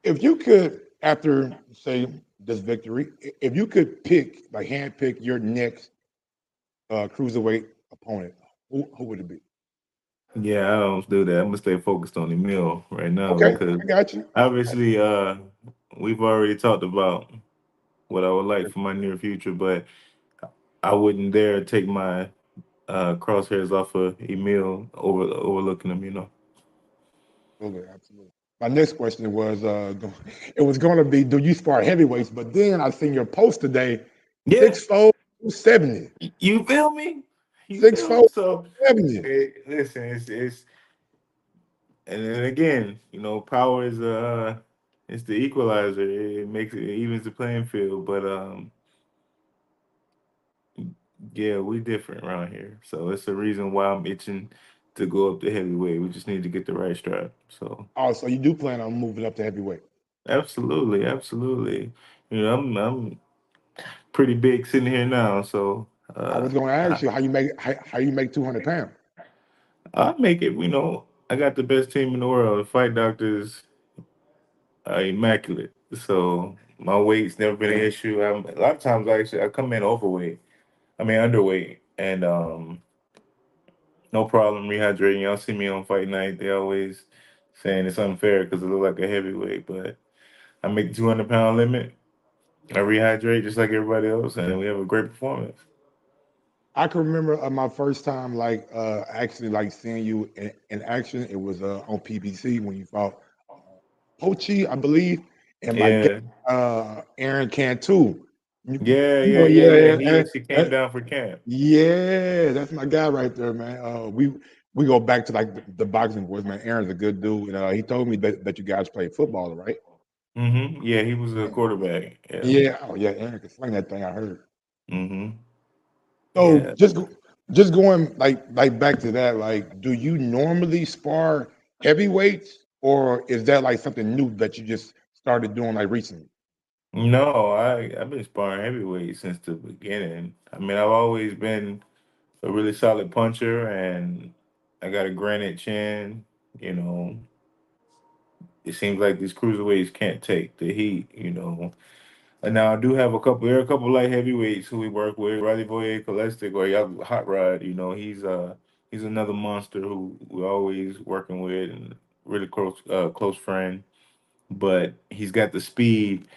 If you could, after say this victory, if you could pick, like hand pick your next cruiserweight opponent, who would it be? Yeah, I don't do that. I'm gonna stay focused on the meal right now Okay, because I got you. obviously we've already talked about what I would like for my near future, but I wouldn't dare take my crosshairs off of Emil overlooking him, you know. Absolutely, absolutely. My next question was, it was going to be, do you spar heavyweights? But then I seen your post today, Yeah, 6'4", 270, you feel me? You feel me? 6'4", So 270. listen, it's and then again, power is it's the equalizer. It makes it evens the playing field. But yeah, we different around here. So it's the reason why I'm itching to go up to heavyweight. We just need to get the right strap. So Oh, so you do plan on moving up to heavyweight? absolutely, absolutely. I'm pretty big sitting here now. So I was going to I, ask you how you make 200 pounds. I make it. I got the best team in the world. The fight doctors are immaculate. So my weight's never been an issue. A lot of times I come in overweight. I mean underweight, and no problem rehydrating. Y'all see me on fight night. They always saying it's unfair because I look like a heavyweight, but I make the 200-pound limit. I rehydrate just like everybody else, and we have a great performance. I can remember my first time, like actually like seeing you in action. It was on PBC when you fought Pochi, I believe, and my guy, Yeah, Aaron Cantu. yeah, You know, yeah, yeah, yeah. yeah, He actually came down for camp. yeah, that's my guy right there, man. We go back to like the boxing boys, man. Aaron's a good dude, and he told me that you guys play football, right? Yeah, he was a quarterback. Yeah. Yeah, oh yeah, Aaron can sling that thing. I heard. hmm So Yeah. just going like back to that, like, do you normally spar heavyweights, or is that like something new that you just started doing like recently? No, I've been sparring heavyweight since the beginning. I mean, I've always been a really solid puncher, and I got a granite chin. You know, it seems like these cruiserweights can't take the heat. And now I do have there are a couple light heavyweights who we work with, Riley Boye Kolestik or Yav Hot Rod. He's another monster who we're always working with and really close friend. But he's got the speed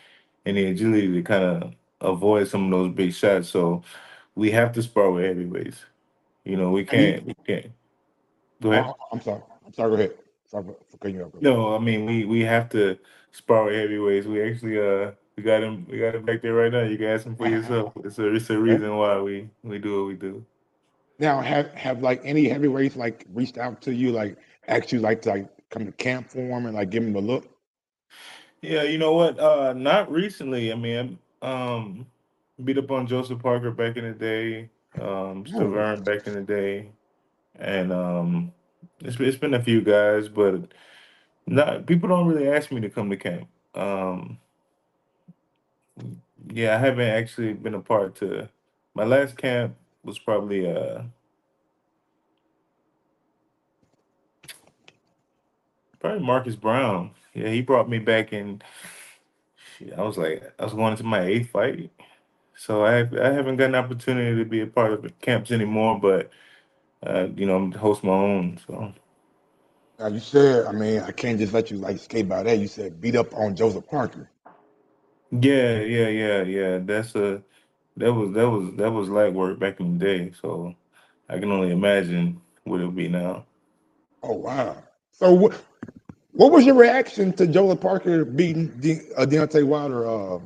and the agility to kind of avoid some of those big shots. So we have to spar with heavyweights. We Have you? can't. Go ahead. I'm sorry. I'm sorry. Go ahead. Sorry for cutting you off. Go ahead. No, I mean we have to spar with heavyweights. We actually we got him back there right now. You can ask him for yourself. It's a Okay. reason why we do what we do. Now, have like any heavyweights like reached out to you, like asked you like to like come to camp for them and like give them the look? Yeah, you know what? Not recently. I mean, beat up on Joseph Parker back in the day, No. Stavern back in the day, and it's been a few guys, but not people don't really ask me to come to camp. Um, yeah, I haven't actually been a part to. My last camp was probably Marcus Brown. Yeah, he brought me back in. Shit, I was going into my eighth fight, so I haven't got an opportunity to be a part of the camps anymore. But I'm host my own. So Now you said, I mean, I can't just let you like skate by that. You said beat up on Joseph Parker. yeah, yeah, yeah, yeah. That was light work back in the day. So I can only imagine what it'll be now. Oh wow. So what was your reaction to Joseph Parker beating Deontay Wilder? About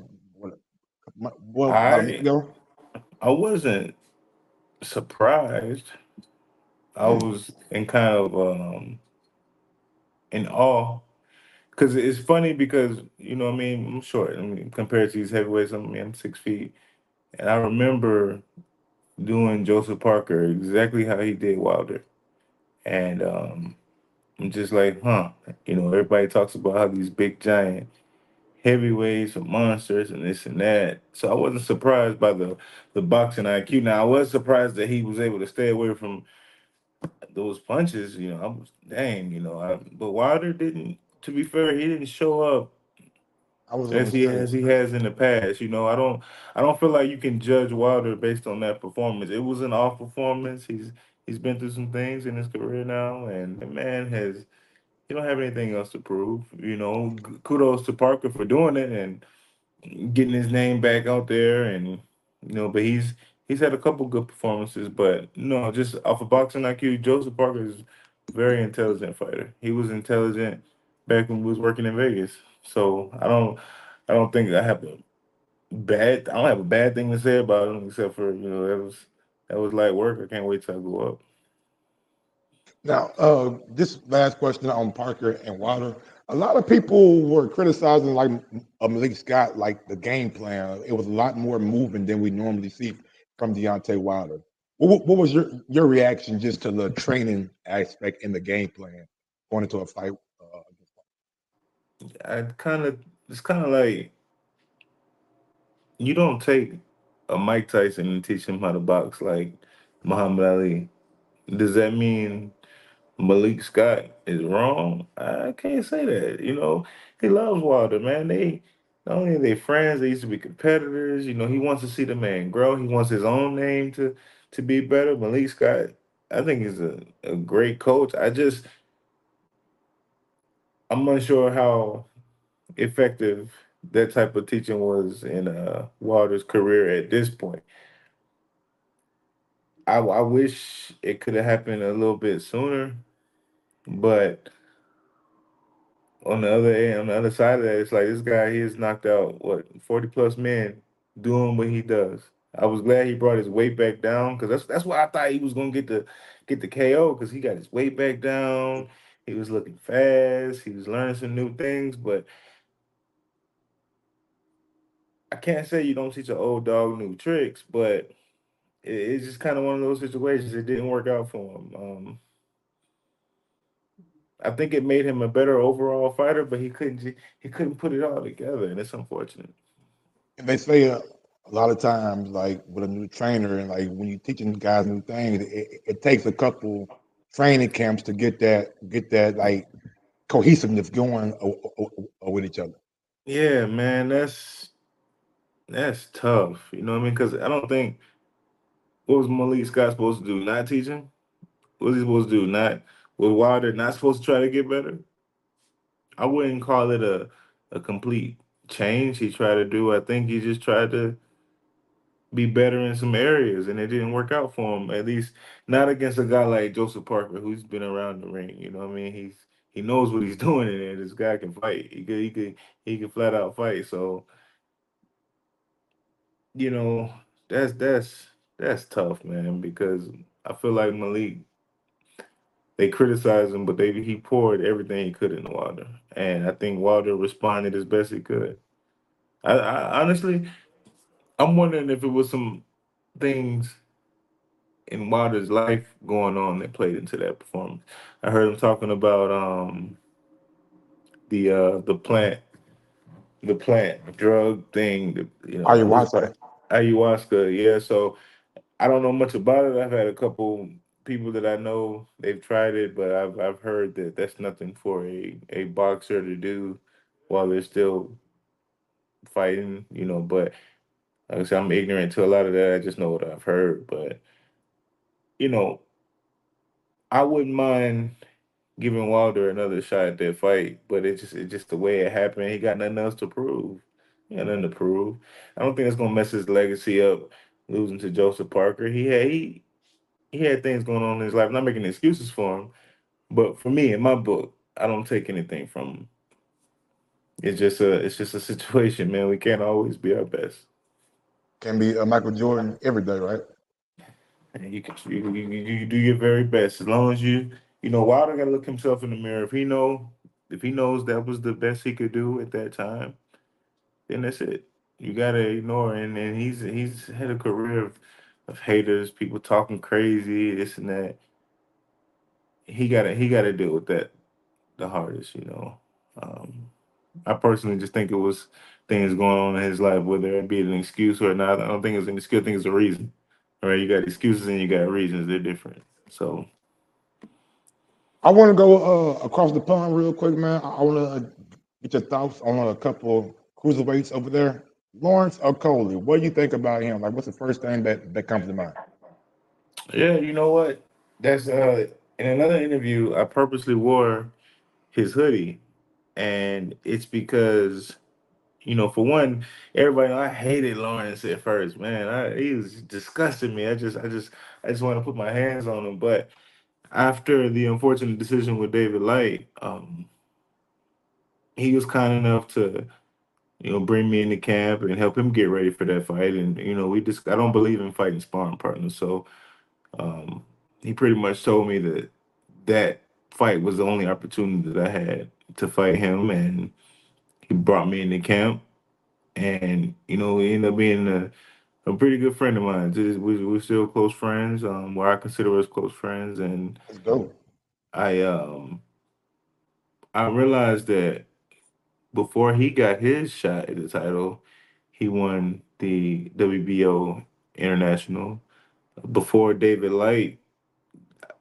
a month I ago? I wasn't surprised. I Hmm. was in kind of in awe because it's funny because what I mean I'm short. I mean compared to these heavyweights, I mean I'm 6 feet, and I remember doing Joseph Parker exactly how he did Wilder, and I'm just like, huh. Everybody talks about how these big giant heavyweights are monsters and this and that. So I wasn't surprised by the boxing IQ. Now I was surprised that he was able to stay away from those punches. I was dang. But Wilder didn't. To be fair, he didn't show up. I was gonna as he say. as he has in the past. I don't feel like you can judge Wilder based on that performance. It was an off performance. He's been through some things in his career now, and the man has he don't have anything else to prove. Kudos to Parker for doing it and getting his name back out there, and but he's had a couple good performances, but no, just off of boxing IQ, Joseph Parker is a very intelligent fighter. He was intelligent back when we was working in Vegas, so I don't think I don't have a bad thing to say about him except for that was light work. I can't wait till I go up. Now, this last question on Parker and Wilder. A lot of people were criticizing like Malik Scott, like the game plan. It was a lot more movement than we normally see from Deontay Wilder. What was your reaction just to the training aspect in the game plan going into a fight? It's kind of like you don't take a Mike Tyson and teach him how to box like Muhammad Ali. Does that mean Malik Scott is wrong? I can't say that. He loves Wilder, man. They not only are they friends, they used to be competitors. He wants to see the man grow. He wants his own name to be better. Malik Scott, I think, is a great coach. I'm unsure how effective that type of teaching was in Wilder's career at this point. I wish it could have happened a little bit sooner, but on the other side of that, it's like this guy he has knocked out what 40 plus men doing what he does. I was glad he brought his weight back down because that's why I thought he was gonna get the KO because he got his weight back down. He was looking fast. He was learning some new things, but I can't say you don't teach an old dog new tricks. But it's just kind of one of those situations. It didn't work out for him. I think it made him a better overall fighter, but he couldn't put it all together, and it's unfortunate. And they say a lot of times, like with a new trainer, and like when you're teaching guys new things, it takes a couple training camps to get that like cohesiveness going with each other. Yeah, man, that's tough. You know what I mean? Because I don't think what was Malik Scott supposed to do? Not teaching? What was he supposed to do? Not was Wilder not supposed to try to get better? I wouldn't call it a complete change he tried to do. I think he just tried to be better in some areas, and it didn't work out for him. At least not against a guy like Joseph Parker, who's been around the ring. You know what I mean? He knows what he's doing in there. This guy can fight. He could flat out fight. So you know that's tough, man. Because I feel like Malik, they criticized him, but he poured everything he could into Wilder, and I think Wilder responded as best he could. I honestly, I'm wondering if it was some things in Wilder's life going on that played into that performance. I heard him talking about the plant drug thing. What's it Ayahuasca. called? Ayahuasca. Yeah. So I don't know much about it. I've had a couple people that I know they've tried it, but I've heard that that's nothing for a boxer to do while they're still fighting. But like I said, I'm ignorant to a lot of that. I just know what I've heard. But you know, I wouldn't mind giving Wilder another shot at that fight, but it's just the way it happened. He got nothing else to prove. He got nothing to prove. I don't think it's gonna mess his legacy up losing to Joseph Parker. He had things going on in his life. I'm not making excuses for him, but for me, in my book, I don't take anything from him. It's just a situation, man. We can't always be our best. Can be Michael Jordan every day, right? And you do your very best as long as Wilder got to look himself in the mirror. If he knows that was the best he could do at that time, then that's it. You gotta ignore it. And he's had a career of haters, people talking crazy, this and that. He gotta deal with that the hardest. Um, I personally just think it was things going on in his life, whether it be an excuse or not. I don't think it's an excuse. I think it's a reason. All right, you got excuses and you got reasons. They're different. So I want to go across the pond real quick, man. I want to get your thoughts on a couple cruiserweights over there. Lawrence or Coley? What do you think about him? Like, what's the first thing that comes to mind? Yeah, you know what? That's in another interview, I purposely wore his hoodie, and it's because for one, everybody know I hated Lawrence at first, man. He was disgusting me. I just want to put my hands on him. But after the unfortunate decision with David Light, he was kind enough to bring me into camp and help him get ready for that fight. And we just I don't believe in fighting sparring partners, so um, he pretty much told me that fight was the only opportunity that I had to fight him, and he brought me into camp, and he ended up being a pretty good friend of mine. We're still close friends, where I consider us close friends, and Let's go. I um I realized that before he got his shot at the title, he won the WBO International. Before David Light,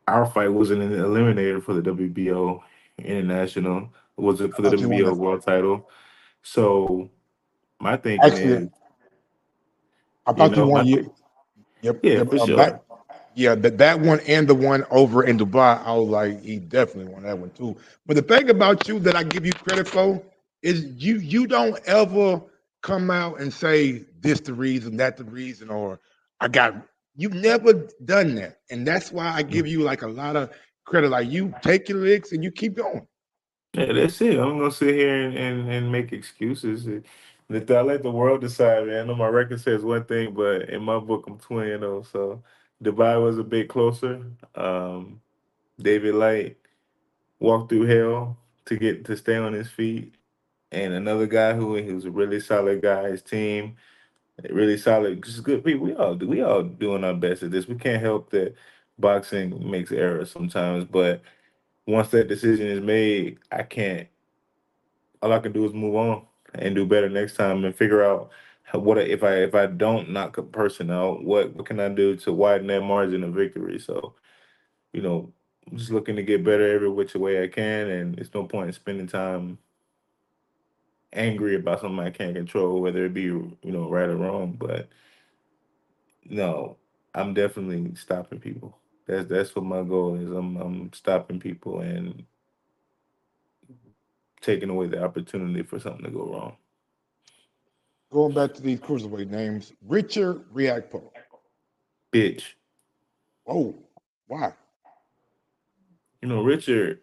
our fight wasn't an eliminator for the WBO International. Was it I for the thought you won WBO that fight. World Title? So my thinking Actually, is, I thought you my won. Yep, yeah, yep. for Back, sure. yeah, that one and the one over in Dubai, I was like, he definitely won that one too. But the thing about you that I give you credit for is you don't ever come out and say this the reason, that the reason, or I got you've never done that. And that's why I give you like a lot of credit. Like you take your licks and you keep going. Yeah, that's it. I'm gonna sit here and make excuses. I let the world decide, man. I know my record says one thing, but in my book, I'm 20-0. So Dubai was a bit closer. David Light walked through hell to get to stay on his feet, and another guy who was a really solid guy. His team, really solid, just good people. We all doing our best at this. We can't help that boxing makes errors sometimes, but once that decision is made, I can't. All I can do is move on and do better next time and figure out if I don't knock a person out, what can I do to widen that margin of victory? So you know, I'm just looking to get better every which way I can, and it's no point in spending time angry about something I can't control, whether it be right or wrong. But no, I'm definitely stopping people. That's what my goal is. I'm stopping people and taking away the opportunity for something to go wrong. Going back to these cruiserweight names, Richard Riakpo. Bitch, Whoa, why? Richard,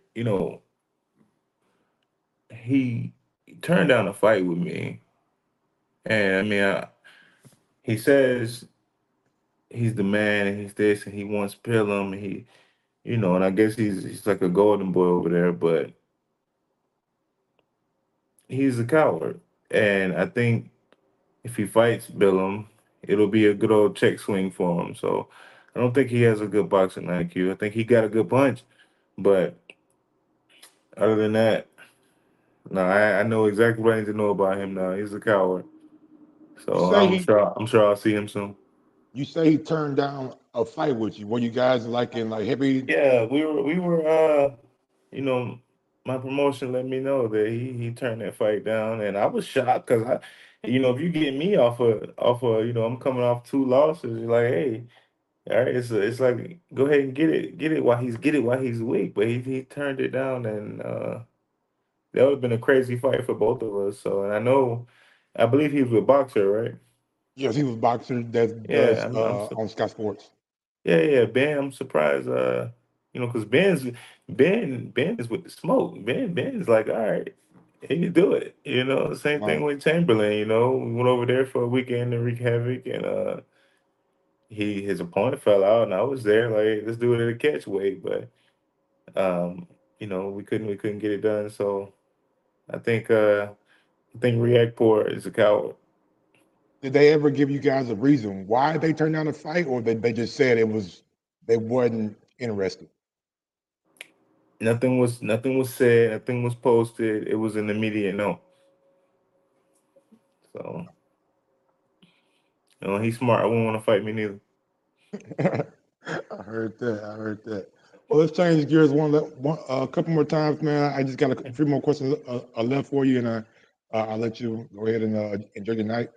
he turned down a fight with me, and I mean, he says he's the man, and he's this, and he wants Pillam, and and I guess he's like a golden boy over there, but he's a coward, and I think if he fights Billum, it'll be a good old check swing for him. So I don't think he has a good boxing IQ. I think he got a good punch, but other than that, no, I know exactly what I need to know about him now. He's a coward. You So say I'm he sure I'm sure I'll see him soon. you say he turned down a fight with you. Were you guys like in like heavy? Yeah, we were you know, my promotion let me know that he turned that fight down, and I was shocked because if you get me off of I'm coming off two losses, you're like, hey, all right, it's like go ahead and get it while he's weak, but he turned it down, and that would have been a crazy fight for both of us. So, and I believe he was a boxer, right? Yes, he was a boxer that Yeah, does I'm on Sky Sports. Yeah, yeah, Ben. I'm surprised. Because Ben is with the smoke. Ben's like, all right, he can do it. Same thing Right. with Chamberlain. We went over there for a weekend to wreak havoc, and his opponent fell out, and I was there. Like, let's do it at a catch weight, but we couldn't get it done. So I think React Poor is a coward. Did they ever give you guys a reason why they turned down the fight, or they just said they wasn't interested? Nothing was said. Nothing was posted. It was an immediate no. So. He's smart. I wouldn't want to fight me neither. I heard that. I heard that. Well, let's change gears a couple more times, man. I just got a few more questions left for you, and I'll let you go ahead and enjoy your night.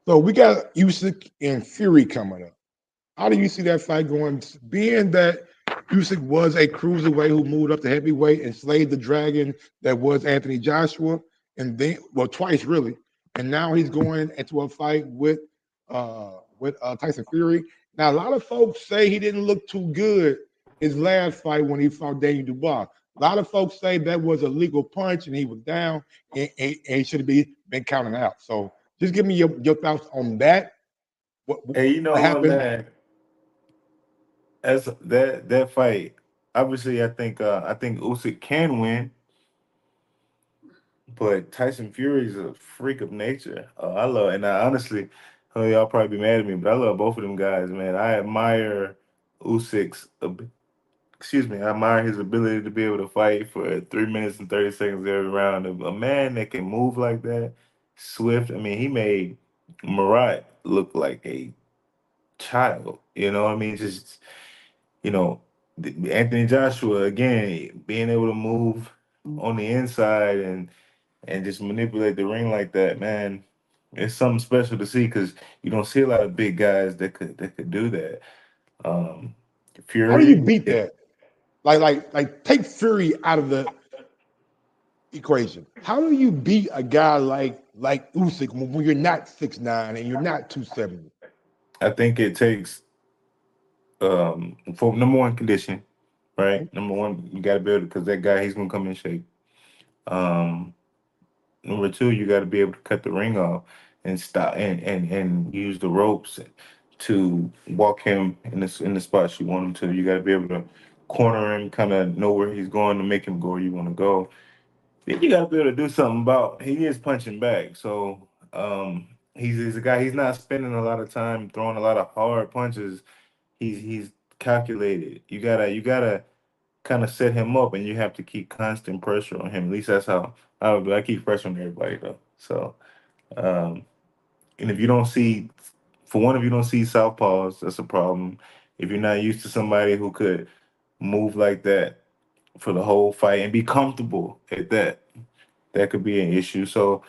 So we got Usyk and Fury coming up. How do you see that fight going? Being that Usyk was a cruiserweight who moved up to heavyweight and slayed the dragon that was Anthony Joshua, and then well twice really, and now he's going into a fight with Tyson Fury. Now a lot of folks say he didn't look too good his last fight when he fought Daniel Dubois. A lot of folks say that was a legal punch and he was down and he should have been counted out. So just give me your thoughts on that. What Hey, you know what what, happened? man? As that fight, obviously, I think Usyk can win, but Tyson Fury is a freak of nature. I love, and I honestly, y'all probably be mad at me, but I love both of them guys, man. I admire Usyk's, excuse me, I admire his ability to be able to fight for 3 minutes and 30 seconds every round. A man that can move like that, swift. I mean, he made Murat look like a child. You know what I mean? Just you know, Anthony Joshua again being able to move on the inside and just manipulate the ring like that, man. It's something special to see because you don't see a lot of big guys that could do that. Um, How do you Fury, beat that? Like take Fury out of the equation. How do you beat a guy like Usyk when you're not 6'9" and you're not 270? I think it takes for number one condition, right? Number one, you got to build it because that guy he's gonna come in shape. Um, Number two, you got to be able to cut the ring off and stop and use the ropes to walk him in the spots you want him to. You got to be able to corner him, kind of know where he's going to make him go where you want to go. Then you got to be able to do something about. He is punching back, so he's a guy. He's not spending a lot of time throwing a lot of hard punches. He's calculated. You gotta kind of set him up, and you have to keep constant pressure on him. At least that's how I would do. I keep pressure on everybody though. So, um, and if you don't see, for one, if you don't see southpaws, that's a problem. If you're not used to somebody who could move like that for the whole fight and be comfortable at that, that could be an issue. So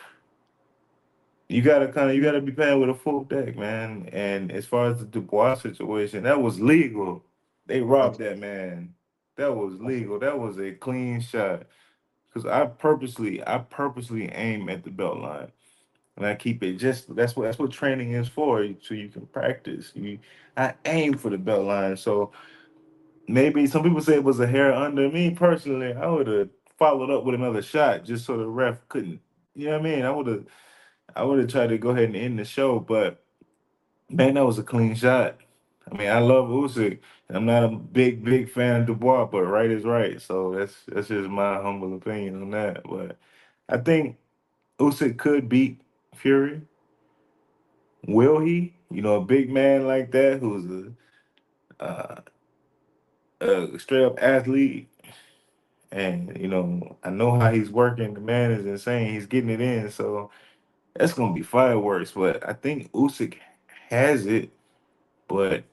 you gotta be playing with a full deck, man. And as far as the Dubois situation, that was legal. They robbed that man. That was legal. That was a clean shot. Because I purposely aim at the belt line, and I keep it just that's what training is for, so you can practice. I aim for the belt line. So maybe some people say it was a hair under. Me personally, I would have followed up with another shot just so the ref couldn't. You know what I mean? I would have tried to go ahead and end the show, but man, that was a clean shot. I mean, I love Usyk, and I'm not a big fan of Dubois, but right is right. So that's just my humble opinion on that. But I think Usyk could beat Fury. Will he? You know, a big man like that who's a straight up athlete, and I know how he's working. The man is insane. He's getting it in, so that's gonna be fireworks. But I think Usyk has it, but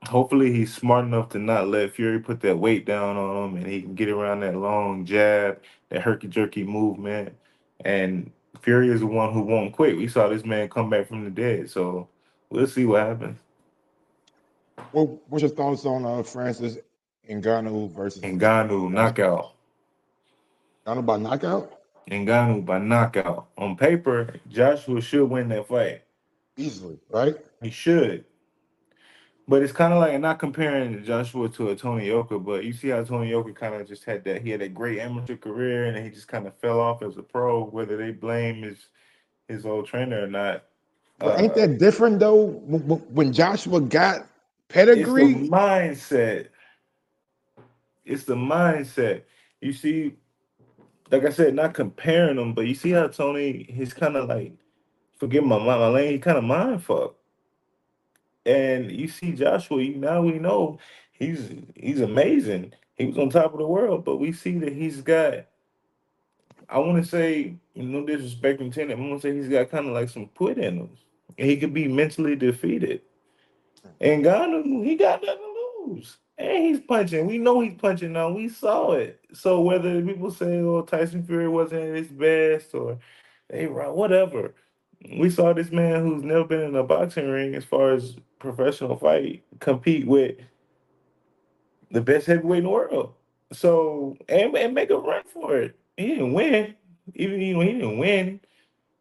hopefully he's smart enough to not let Fury put that weight down on him, and he can get around that long jab, that herky jerky movement. And Fury is the one who won't quit. We saw this man come back from the dead, so we'll see what happens. What's your thoughts on Francis Ngannou versus Ngannou Joshua? knockout. Ngannou by knockout Ngannou by knockout. On paper, Joshua should win that fight. easily, right? He should. But it's kind of like not comparing Joshua to a Tony Yoka, but you see how Tony Yoka kind of just had that. He had a great amateur career, and then he just kind of fell off as a pro. Whether they blame his old trainer or not, But ain't uh, that different though? When Joshua got it's the pedigree, mindset. It's the mindset. You see, like I said, not comparing them, but you see how Tony, he's kind of like, forgive my lane, he kind of mind fucked. And you see Joshua, now we know he's amazing. He was on top of the world, but we see that he's got, I want to say, no disrespecting Tenet, I want to say he's got kind of like some quit in him. And he could be mentally defeated. And Ngannou, he got nothing to lose. And he's punching. We know he's punching now. We saw it. So whether people say, oh, Tyson Fury wasn't at his best or They run whatever. We saw this man who's never been in a boxing ring as far as professional fight compete with the best heavyweight in the world. So and make a run for it. He didn't win, even he didn't win,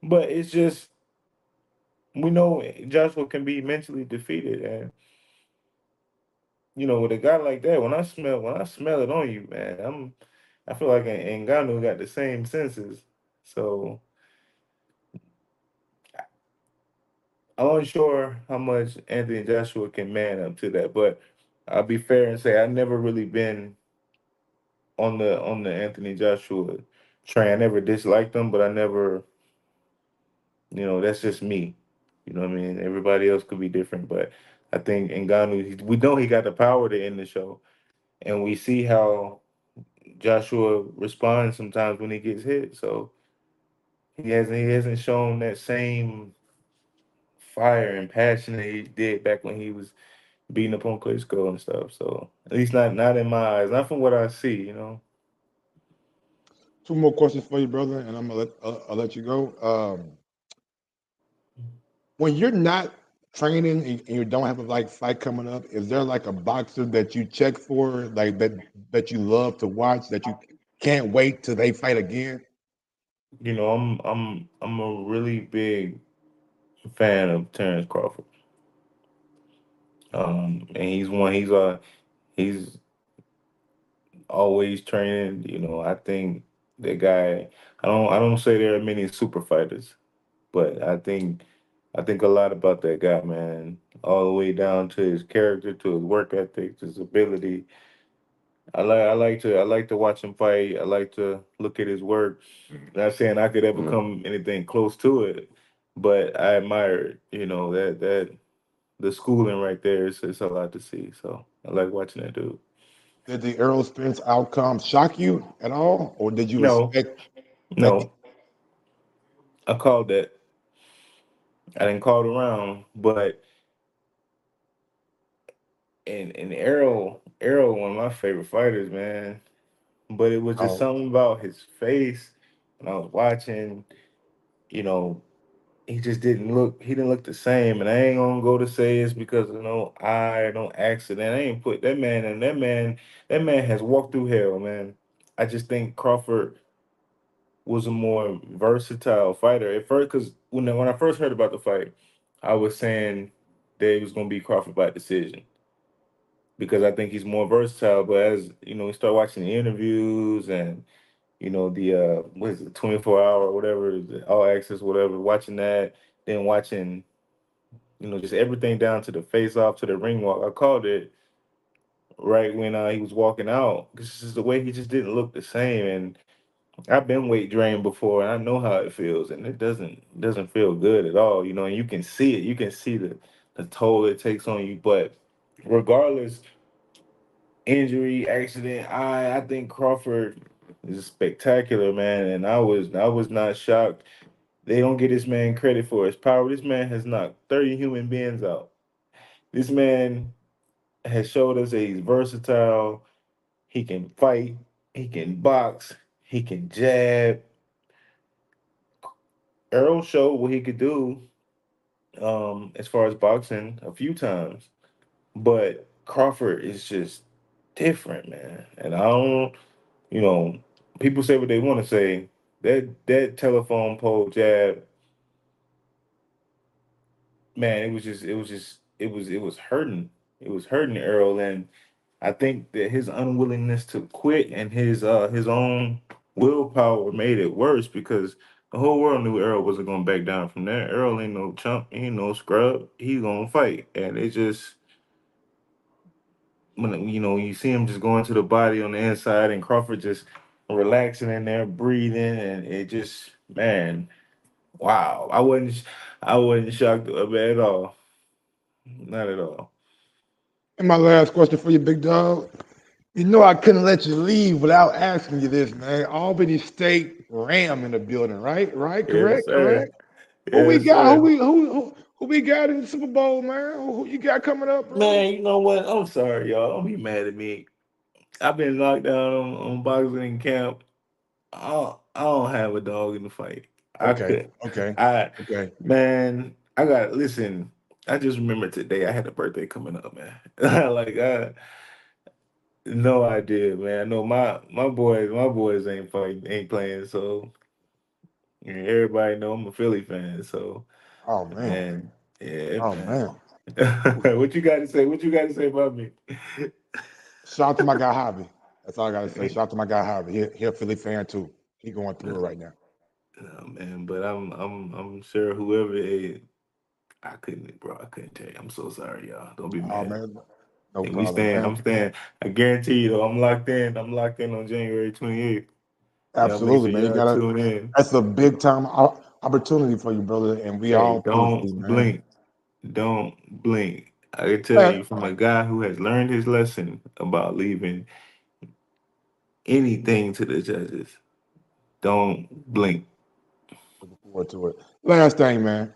but it's just we know Joshua can be mentally defeated, and with a guy like that, when I smell it on you, man, I feel like Ngannou got the same senses. So I'm unsure how much Anthony Joshua can man up to that, but I'll be fair and say I've never really been on the Anthony Joshua train. I never disliked him, but I never, that's just me. You know what I mean? Everybody else could be different, but I think Ngannou, we know he got the power to end the show, and we see how Joshua responds sometimes when he gets hit. So he hasn't shown that same fire and passion that he did back when he was beating up on Klitschko and stuff. So at least not in my eyes, not from what I see. Two more questions for you, brother, and I'll let you go. When you're not training and you don't have a like fight coming up, is there like a boxer that you check for, like that you love to watch, that you can't wait till they fight again? I'm a really big fan of Terrence Crawford. And he's always training. I think that guy. I don't say there are many super fighters, but I think a lot about that guy, man. All the way down to his character, to his work ethic, his ability. I like to watch him fight. I like to look at his work. Not saying I could ever come anything close to it, but I admire it. That the schooling right there is it's a lot to see. So I like watching that dude. Did the Errol Spence outcome shock you at all, or did you No, expect that? no, I called that. I didn't call it around, but and Errol, one of my favorite fighters, man. But it was just Oh, something about his face when I was watching. You know, he didn't look the same, and I ain't gonna go to say it's because of no accident. I ain't put that man in. That man has walked through hell, man. I just think Crawford was a more versatile fighter at first. Because when I first heard about the fight, I was saying that it was gonna be Crawford by decision because I think he's more versatile. But as we start watching the interviews and the what is it, 24 hour whatever, the all access whatever, watching that, then watching just everything down to the face off to the ring walk. I called it right when he was walking out. This is the way he just didn't look the same. And I've been weight drained before, and I know how it feels, and it doesn't feel good at all. And you can see it. You can see the toll it takes on you. But regardless, injury, accident, I think Crawford is spectacular, man. And I was not shocked. They don't get this man credit for his power. This man has knocked 30 human beings out. This man has showed us that he's versatile. He can fight. He can box. He can jab. Earl showed what he could do as far as boxing a few times, but Crawford is just different, man. And I don't, you know, people say what they want to say. That telephone pole jab, man, it was hurting. It was hurting Earl, and I think that his unwillingness to quit and his own willpower made it worse because the whole world knew Earl wasn't gonna back down from there. Earl ain't no chump, he ain't no scrub. He's gonna fight, and it just when you see him just going to the body on the inside, and Crawford just relaxing in there, breathing, and it just man, wow. I wasn't shocked at all, not at all. and my last question for you, big dog. You know I couldn't let you leave without asking you this, man. Albany State Ram in the building, right? Right? Yes, Correct? Correct? sir. Who we Yes, got? sir. Who we got in the Super Bowl, man? Who you got coming up, bro? Man, you know what? I'm sorry, y'all. Don't be mad at me. I've been locked down on boxing camp. I don't have a dog in the fight. I Okay, could. okay, I okay. Man, I got listen. I just remember today I had a birthday coming up, man. Like no idea, man. I know my boys ain't fighting, ain't playing. So yeah, everybody know I'm a Philly fan. So Oh man, man, yeah, oh man. man. What you got to say? What you got to say about me? Shout out to my guy Javi. That's all I gotta say. Shout out to my guy Javi. He a Philly fan too. He going through it right now. No, man, but I'm sure whoever it, I couldn't, bro. I couldn't tell you. I'm so sorry, y'all. Don't be Oh mad. man, no And we problem, stand. man. I'm staying. I guarantee you, though. I'm locked in. I'm locked in on January 28th. Y'all make Absolutely, sure man. You y'all gotta. tune in. That's a big time opportunity for you, brother, and we Hey, all pull for don't you, man. blink. Don't blink. I can tell Man, you from a guy who has learned his lesson about leaving anything to the judges. Don't blink. looking forward to it. Last thing, man.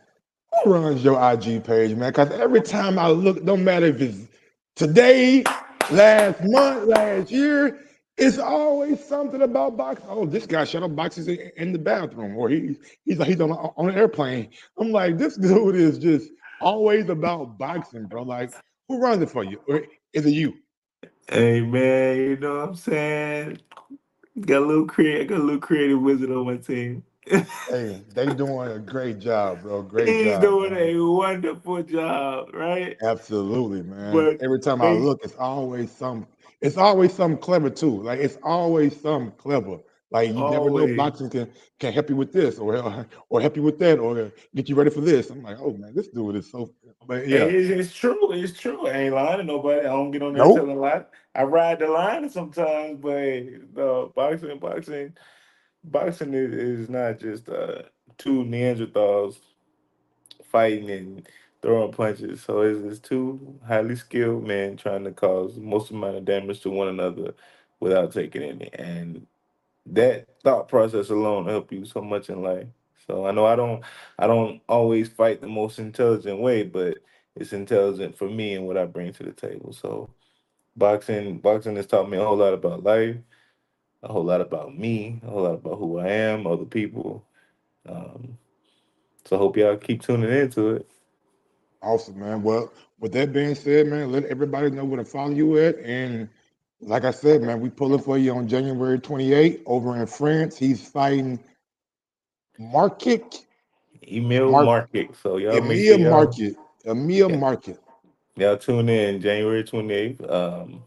Who runs your IG page, man? Because every time I look, don't matter if it's today, last month, last year, it's always something about boxing. Oh, this guy shut up boxes in the bathroom, or he's on an airplane. I'm like, this dude is just always about boxing, bro. Like, who runs it for you, or is it you? Hey man, you know what I'm saying? Got a little creative wizard on my team. Hey, they doing a great job, bro. Great He's job, doing man. a wonderful job, right? Absolutely, man. But Every time I they look, it's always something clever too. Like it's always something clever. Like you never know always, boxing can help you with this or help you with that or get you ready for this. I'm like, oh man, this dude is so but and yeah. it's true. It's true. I ain't lying to nobody. I don't get on there Nope. telling a lie. I ride the line sometimes, but no, boxing is not just two Neanderthals fighting and throwing punches. So it's two highly skilled men trying to cause most amount of damage to one another without taking any. And that thought process alone will help you so much in life. So I know I don't always fight the most intelligent way, but it's intelligent for me and what I bring to the table. So boxing has taught me a whole lot about life, a whole lot about me, a whole lot about who I am, other people. Um, so I hope y'all keep tuning into it. Awesome, man. Well, with that being said, man, let everybody know where to follow you at. And like I said, man, we pulling for you on January 28th over in France. He's fighting Market Email Mark market. So y'all make sure Emil y'all Market. Emil yeah, Market. y'all tune in January 28th.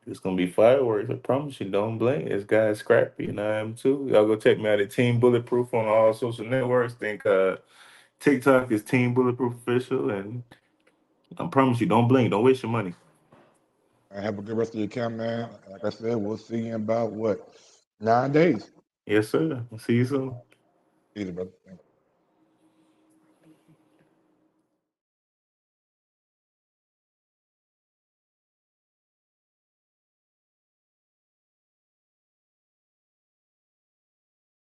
It's gonna be fireworks. I promise you. Don't blink. This guy's scrappy, and I am too. Y'all go check me out at Team Bulletproof on all social networks. Think TikTok is Team Bulletproof Official, and I promise you, don't blink. Don't waste your money. Have a good rest of your camp, man. Like I said, we'll see you in about what 9 days. Yes, sir. See you soon. Either, brother. Thank you.